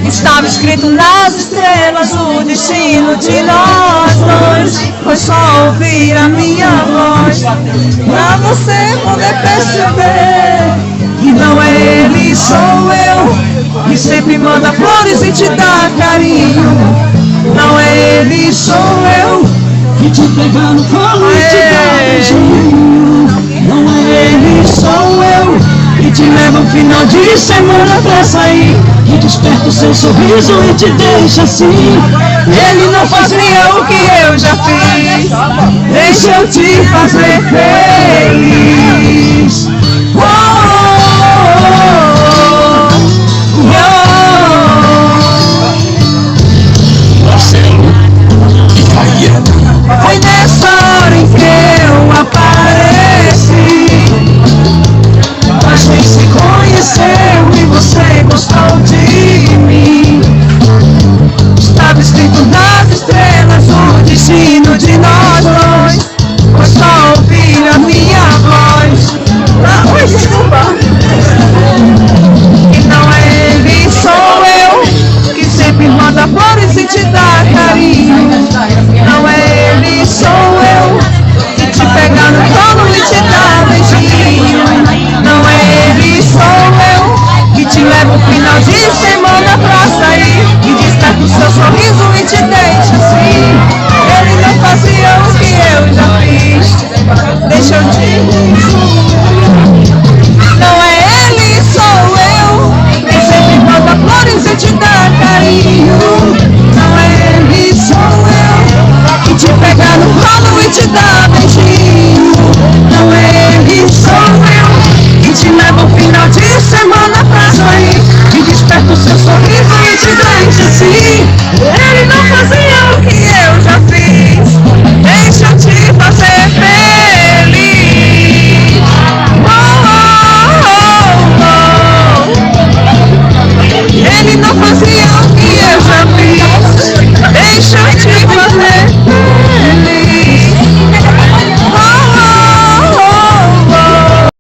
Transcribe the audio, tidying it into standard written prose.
Estava escrito nas estrelas o destino de nós dois. Foi só ouvir a minha voz pra você poder perceber que não é ele, sou eu, que sempre manda flores e te dá carinho. Não é ele, sou eu, que te pega no colo e te dá beijinho. Não é ele, sou eu, que te leva no final de semana pra sair, que desperta o seu sorriso e te deixa assim. Ele não fazia o que eu já fiz. Deixa eu te fazer feliz. Oh, oh, oh, oh. Foi nessa hora em que eu apareci, a gente se conheceu e você gostou de mim. Estava escrito nas estrelas o destino de nós dois. Foi só ouvir a minha voz. Oi, desculpa. E não é ele, sou eu, que sempre manda flores e te dá carinho. Não é ele, sou eu, que te pega no colo e te dá beijinho. Não é ele, sou eu, que te leva no final de semana pra sair, que desperta o seu sorriso e te deixa assim. Ele não fazia o que eu já fiz. Deixa eu te não é ele, sou eu, que sempre manda flores e te dá carinho. Não é ele, sou eu, que te pega no colo e te dá beijinho. Não é ele, sou eu, que te leva no final de semana pra sair, que desperta o seu sorriso e te deixa assim. Ele não fazia o que